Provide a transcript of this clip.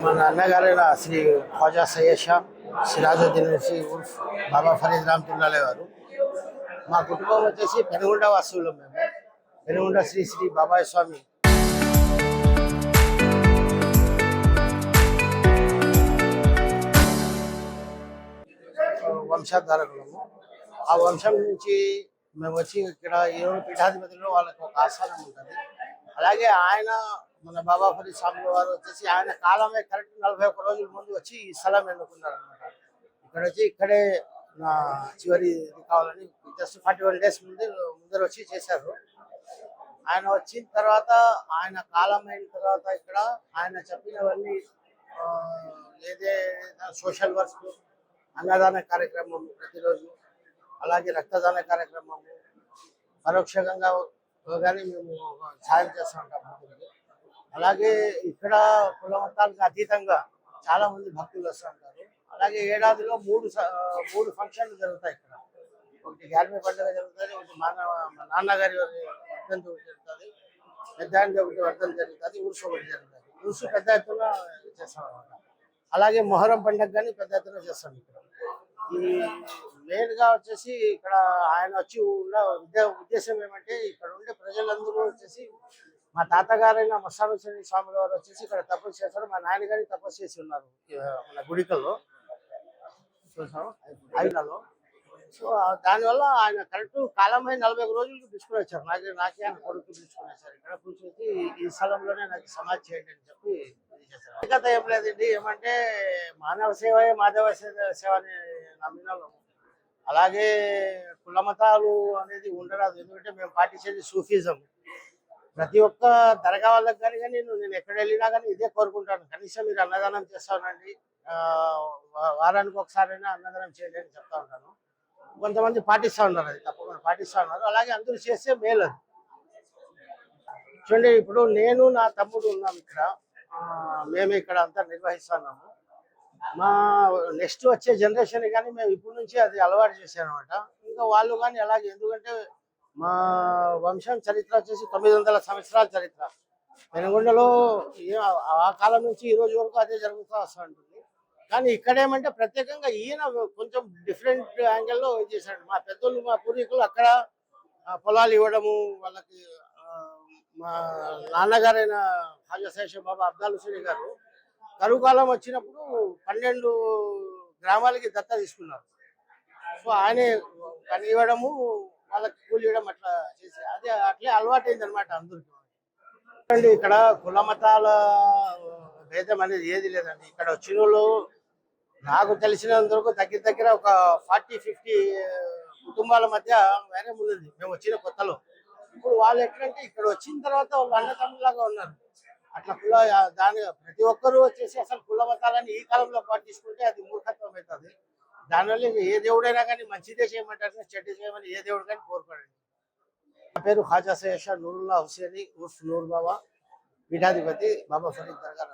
మన అన్నగారైన శ్రీ ఖ్వాజా సయ్యద్ షా సిరాజుద్దీన్ ఉర్ఫ్ బాబా ఫరీద్ రామతుల్లాలే గారు. మా కుటుంబం వచ్చేసి పెనుగొండ వాసువులు. మేము పెనుగొండ శ్రీ శ్రీ బాబాయ్ స్వామి వంశాధారకులము. ఆ వంశం నుంచి మేము వచ్చి ఇక్కడ ఈరోజు పీఠాధిపతిలో వాళ్ళకి ఒక ఆస్థానం ఉంటుంది. అలాగే ఆయన మన బాబా ఫరీద్ స్వామి వారు వచ్చేసి ఆయన కాలమే కరెక్ట్ 41 రోజుల ముందు వచ్చి ఈ స్థలం ఎన్నుకున్నారు అనమాట. ఇక్కడ వచ్చి ఇక్కడే నా చివరి ఇది కావాలని జస్ట్ 41 డేస్ ముందర వచ్చి చేశారు. ఆయన వచ్చిన తర్వాత ఆయన కాలం అయిన తర్వాత ఇక్కడ ఆయన చెప్పినవన్నీ ఏదే సోషల్ వర్క్, అన్నదాన కార్యక్రమం ప్రతిరోజు, అలాగే రక్తదాన కార్యక్రమము, పరోక్షంగా కానీ మేము సాయం చేస్తూ ఉంటాం. అలాగే ఇక్కడ కుల మతాలకు అతీతంగా చాలా మంది భక్తులు వస్తూ ఉంటారు. అలాగే ఏడాదిలో మూడు ఫంక్షన్లు జరుగుతాయి ఇక్కడ. ఒకటి గ్యార్మీ పండుగ జరుగుతుంది, ఒకటి మా నాన్నగారి వర్ధంతి జరుగుతుంది, పెద్ద ఒకటి వర్ధంతి జరుగుతుంది, ఉరుసు ఒకటి జరుగుతుంది. ఉరుసు పెద్ద ఎత్తున చేస్తాం అనమాట. అలాగే మొహరం పండుగ కానీ పెద్ద ఎత్తున చేస్తాం ఇక్కడ. ఈ మెయిన్గా వచ్చేసి ఇక్కడ ఆయన వచ్చి ఉన్న ఉద్దేశం ఏమంటే ఇక్కడ ఉండే ప్రజలందరూ వచ్చేసి మా తాతగారైన మస్తానుసేని స్వామి వారు వచ్చేసి ఇక్కడ తపస్సు చేస్తారు. మా నాన్నగారి తపస్సు చేసి ఉన్నారు మన గుడికల్లో చూసాము ఐదులలో. సో దానివల్ల ఆయన కరెక్ట్ కాలమైన 41 రోజులకు తీసుకుని వచ్చారు. నాకే ఆయన కొడుకు తీసుకుని వచ్చారు. ఇక్కడ కూర్చొని ఈ స్థలంలోనే నాకు సమాధి చేయండి అని చెప్పి చేశారు. కథ ఏం లేదండి, ఏమంటే మానవ సేవయే మాధవ సేవ అని నమ్మినాలు. అలాగే కుల మతాలు అనేది ఉండరాదు, ఎందుకంటే మేము పాటించేది సూఫిజం. ప్రతి ఒక్క దర్గా వాళ్ళకి కానీ నేను ఎక్కడ వెళ్ళినా కానీ ఇదే కోరుకుంటాను, కనీసం మీరు అన్నదానం చేస్తానండి, వారానికి ఒకసారైనా అన్నదానం చేయండి అని చెప్తా ఉంటాను. కొంతమంది పాటిస్తూ ఉన్నారు, అది తప్పకుండా పాటిస్తూ ఉన్నారు. అలాగే అందరూ చేస్తే మేలు. అది చూడండి, ఇప్పుడు నేను నా తమ్ముడు ఉన్నాం ఇక్కడ, మేము ఇక్కడ అంతా నిర్వహిస్తున్నాము. మా నెక్స్ట్ వచ్చే జనరేషన్ కానీ మేము ఇప్పటి నుంచి అది అలవాటు చేసామన్నమాట. ఇంకా వాళ్ళు కానీ అలాగే, ఎందుకంటే మా వంశం చరిత్ర వచ్చేసి 900 సంవత్సరాల చరిత్ర. పెనుగొండలో ఆ కాలం నుంచి ఈ రోజు వరకు అదే జరుగుతూ వస్తూ ఉంటుంది. కానీ ఇక్కడ ఏమంటే ప్రత్యేకంగా ఈయన కొంచెం డిఫరెంట్ యాంగిల్లో చేశాడు. మా పెద్దోళ్ళు, మా పూర్వీకులు అక్కడ పొలాలు ఇవ్వడము, వాళ్ళకి మా నాన్నగారైన ఖ్వాజా సయ్యద్ బాబా అబ్దాల్ హుసేని గారు కరువు కాలం వచ్చినప్పుడు 12 గ్రామాలకి దత్తా తీసుకున్నారు. సో ఆయనే పని ఇవ్వడము, వాళ్ళకి కూలి ఇవ్వడం అట్లా చేసి అదే అట్లే అలవాటైంది అనమాట అందరికి. ఇక్కడ కుల మతాల భేదం అనేది ఏది లేదండి. ఇక్కడ వచ్చిన వాళ్ళు నాకు తెలిసినందుకు దగ్గర ఒక 40-50 కుటుంబాల మధ్య వేరే ఉంది మేము వచ్చిన కొత్తలో. ఇప్పుడు వాళ్ళు ఎట్లంటే ఇక్కడ వచ్చిన తర్వాత వాళ్ళు అన్నతమ్ములాగా ఉన్నారు. అట్లా దాని ప్రతి ఒక్కరూ వచ్చేసి అసలు కుల మతాలని ఈ కాలంలో పాటించుకుంటే అది మూర్ఖత్వం అవుతుంది. దానివల్ల ఏ దేవుడైనా కానీ మంచిదే చేయమంటారు, చెడ్డ చేయమని ఏ దేవుడు కానీ కోరుకోండి. నా పేరు ఖ్వాజా సయ్యద్ షా నూరుల్లా హుసేని ఉర్ఫ్ నూర్ బాబా, పీఠాధిపతి బాబా ఫరీద్ దర్గా.